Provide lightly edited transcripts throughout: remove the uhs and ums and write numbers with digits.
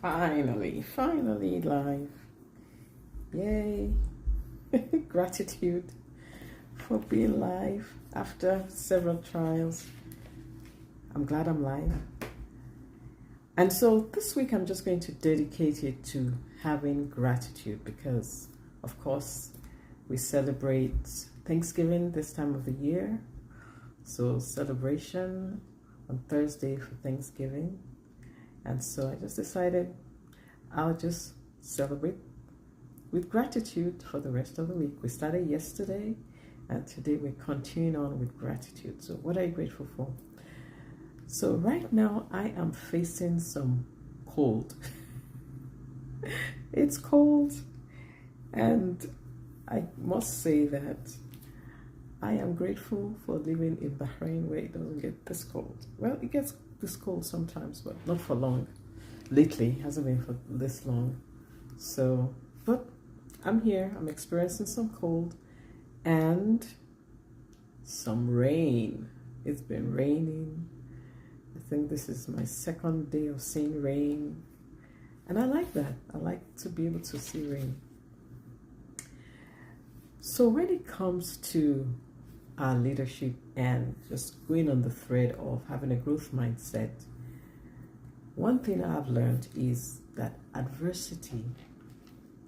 Finally live. Yay. Gratitude for being live after several trials. I'm glad I'm live. And so this week I'm just going to dedicate it to having gratitude because, of course, we celebrate Thanksgiving this time of the year. So celebration on Thursday for Thanksgiving. And so I just decided I'll just celebrate with gratitude for the rest of the week. We started yesterday and today we're continuing on with gratitude. So what are you grateful for? So right now I am facing some cold. It's cold, and I must say that I am grateful for living in Bahrain where it doesn't get this cold. Well, it gets this cold sometimes, but not for long. Lately, it hasn't been for this long. So, but I'm here. I'm experiencing some cold and some rain. It's been raining. I think this is my second day of seeing rain. And I like that. I like to be able to see rain. So when it comes to our leadership and just going on the thread of having a growth mindset, one thing I've learned is that adversity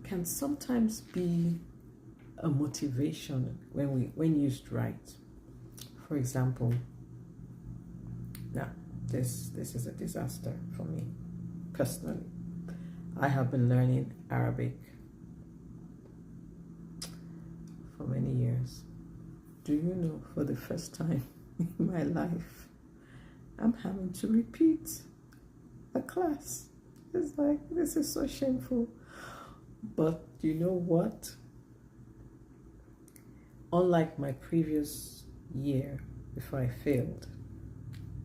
can sometimes be a motivation when used right. For example, now this is a disaster for me personally. I have been learning Arabic for many years. Do you know, for the first time in my life, I'm having to repeat a class. It's like, this is so shameful. But you know what? Unlike my previous year before I failed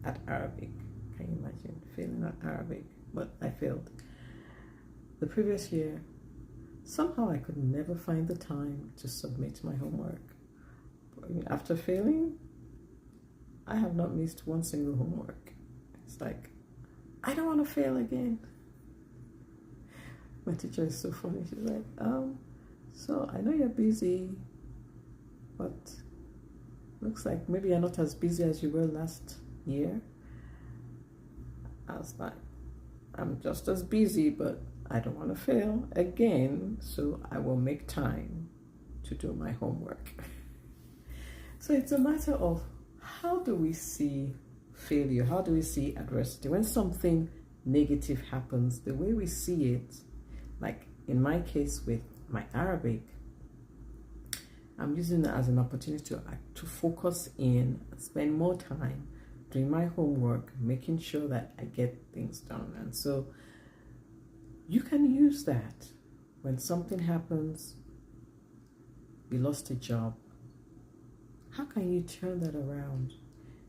at Arabic, can you imagine failing at Arabic? But I failed. The previous year, somehow I could never find the time to submit my homework. After failing, I have not missed one single homework. It's like, I don't want to fail again. My teacher is so funny. She's like, so I know you're busy, but looks like maybe you're not as busy as you were last year. I was like, I'm just as busy, but I don't want to fail again, so I will make time to do my homework. So it's a matter of how do we see failure? How do we see adversity? When something negative happens, the way we see it, like in my case with my Arabic, I'm using it as an opportunity to focus in, spend more time doing my homework, making sure that I get things done. And so you can use that when something happens, you lost a job. How can you turn that around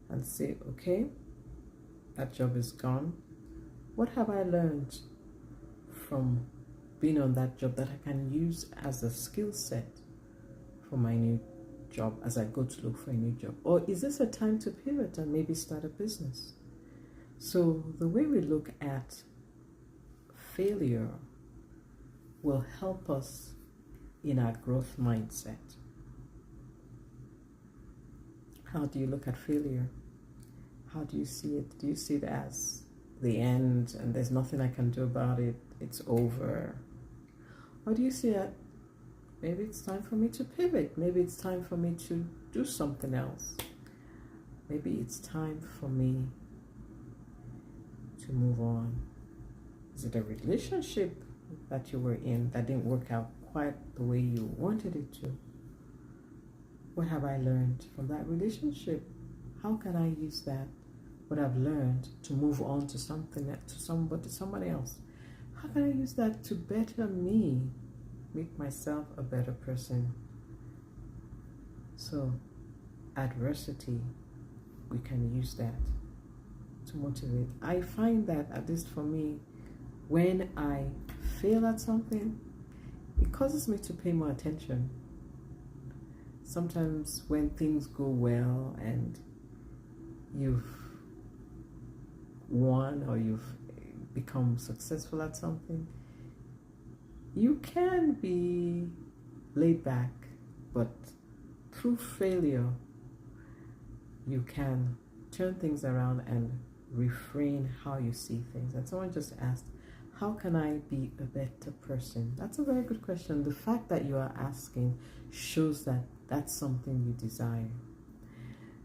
and say, okay, that job is gone. What have I learned from being on that job that I can use as a skill set for my new job as I go to look for a new job? Or is this a time to pivot and maybe start a business? So the way we look at failure will help us in our growth mindset. How do you look at failure? How do you see it? Do you see it as the end and there's nothing I can do about it? It's over. Or do you see that maybe it's time for me to pivot? Maybe it's time for me to do something else. Maybe it's time for me to move on. Is it a relationship that you were in that didn't work out quite the way you wanted it to? What have I learned from that relationship? How can I use that, what I've learned, to move on to somebody else? How can I use that to better me, make myself a better person? So, adversity, we can use that to motivate. I find that, at least for me, when I fail at something, it causes me to pay more attention. Sometimes when things go well and you've won or you've become successful at something, you can be laid back, but through failure, you can turn things around and reframe how you see things. And someone just asked, how can I be a better person? That's a very good question. The fact that you are asking shows that that's something you desire.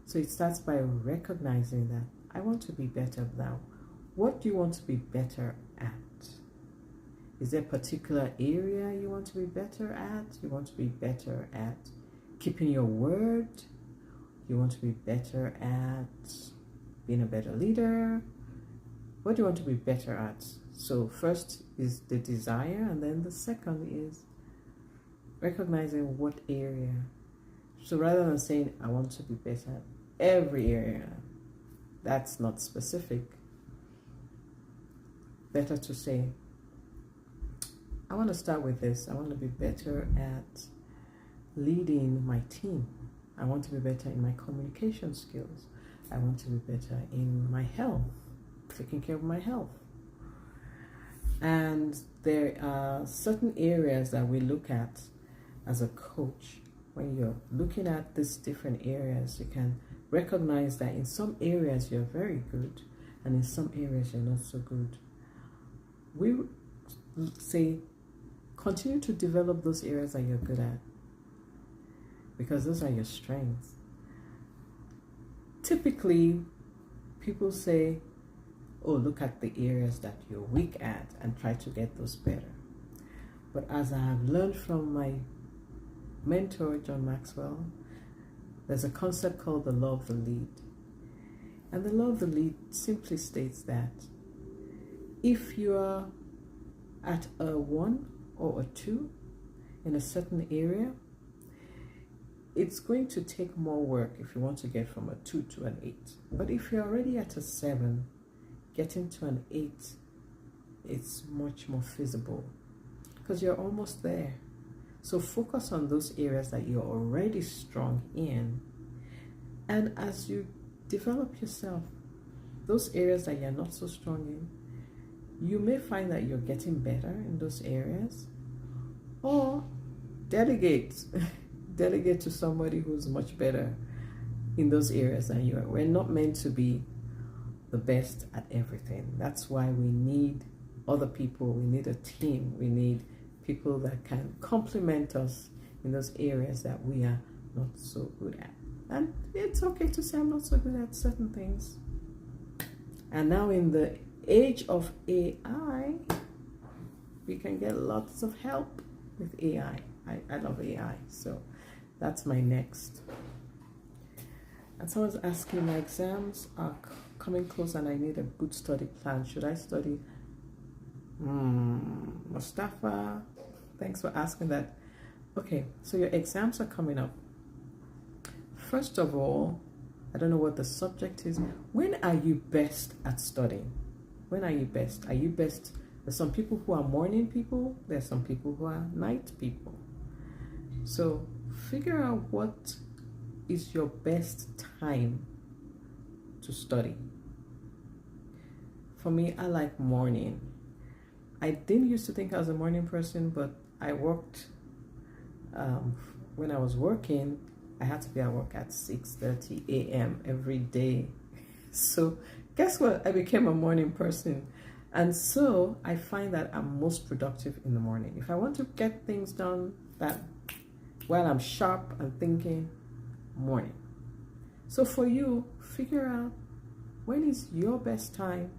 So it starts by recognizing that I want to be better now. What do you want to be better at? Is there a particular area you want to be better at? You want to be better at keeping your word? You want to be better at being a better leader? What do you want to be better at? So first is the desire, and then the second is recognizing what area. So rather than saying, I want to be better at every area, that's not specific. Better to say, I want to start with this. I want to be better at leading my team. I want to be better in my communication skills. I want to be better in my health, taking care of my health. And there are certain areas that we look at as a coach. When you're looking at these different areas, you can recognize that in some areas you're very good, and in some areas you're not so good. We say, continue to develop those areas that you're good at, because those are your strengths. Typically, people say, oh, look at the areas that you're weak at and try to get those better. But as I have learned from my mentor, John Maxwell, there's a concept called the law of the lead. And the law of the lead simply states that if you are at a 1 or a 2 in a certain area, it's going to take more work if you want to get from a 2 to an 8. But if you're already at a 7, getting to an 8, it's much more feasible because you're almost there. So focus on those areas that you're already strong in. And as you develop yourself, those areas that you're not so strong in, you may find that you're getting better in those areas, or delegate. Delegate to somebody who's much better in those areas than you are. We're not meant to be the best at everything. That's why we need other people. We need a team. We need people that can complement us in those areas that we are not so good at. And it's okay to say I'm not so good at certain things. And now in the age of AI, we can get lots of help with AI. I love AI, so that's my next. And someone's asking, my exams are coming close and I need a good study plan. Should I study? Mustafa, thanks for asking that. Okay, so your exams are coming up. First of all, I don't know what the subject is. When are you best at studying? When are you best? Are you best? There's some people who are morning people. There's some people who are night people. So figure out what is your best time to study. For me, I like morning. I didn't used to think I was a morning person, but I worked, when I was working, I had to be at work at 6:30 a.m. every day. So guess what? I became a morning person. And so I find that I'm most productive in the morning. If I want to get things done that while I'm sharp and thinking, morning. So for you, figure out when is your best time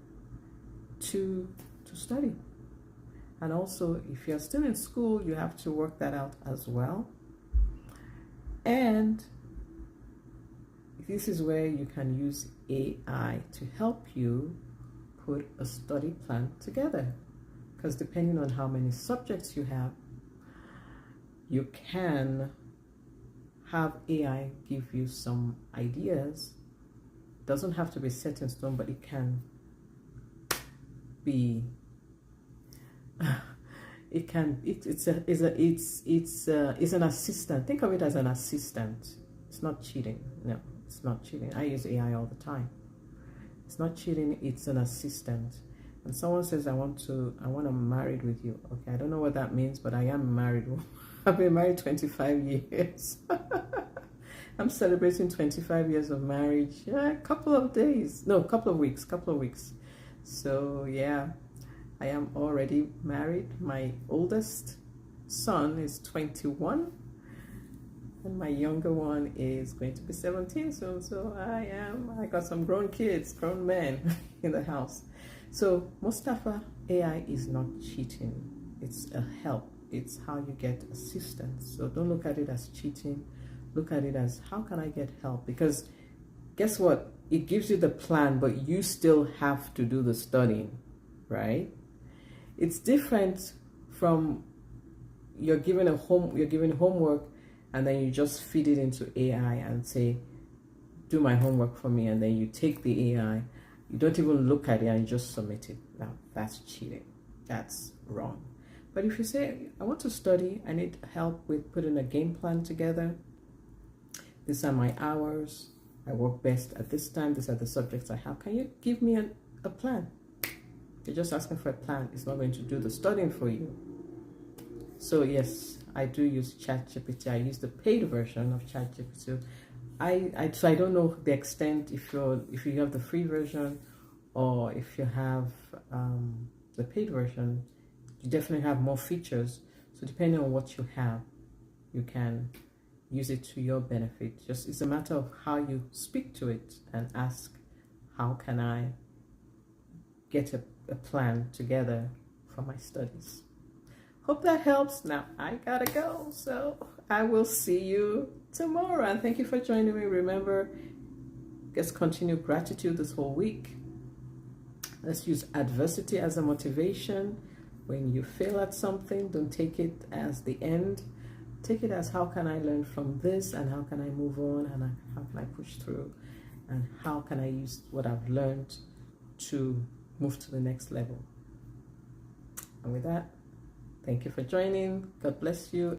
to study. And also, if you're still in school, you have to work that out as well. And this is where you can use AI to help you put a study plan together. Because depending on how many subjects you have, you can have AI give you some ideas. Doesn't have to be set in stone, but it can be. It's an assistant. Think of it as an assistant. It's not cheating. No, it's not cheating. I use AI all the time. It's not cheating. It's an assistant, And someone says, I want to married with you. Okay, I don't know what that means, but I am married. I've been married 25 years. I'm celebrating 25 years of marriage. Yeah, a couple of days. No, couple of weeks. So yeah, I am already married. My oldest son is 21 and my younger one is going to be 17 soon. So I got some grown kids, grown men in the house. So Mustafa, AI is not cheating. It's a help. It's how you get assistance. So don't look at it as cheating. Look at it as, how can I get help? Because guess what? It gives you the plan, but you still have to do the studying, right? It's different from you're given homework and then you just feed it into AI and say, do my homework for me, and then you take the AI, you don't even look at it and you just submit it. Now that's cheating. That's wrong. But if you say, I want to study, I need help with putting a game plan together, these are my hours, I work best at this time, these are the subjects I have, can you give me a plan? You're just asking for a plan. It's not going to do the studying for you. So yes, I do use ChatGPT. I use the paid version of ChatGPT. So I don't know the extent if you have the free version or if you have the paid version. You definitely have more features. So depending on what you have, you can use it to your benefit. Just it's a matter of how you speak to it and ask, how can I get a plan together for my studies? Hope that helps. Now I gotta go, so I will see you tomorrow, and thank you for joining me. Remember, let's continue gratitude this whole week. Let's use adversity as a motivation. When you fail at something, don't take it as the end. Take it as, how can I learn from this, and how can I move on, and how can I push through, and how can I use what I've learned to move to the next level. And with that, thank you for joining. God bless you.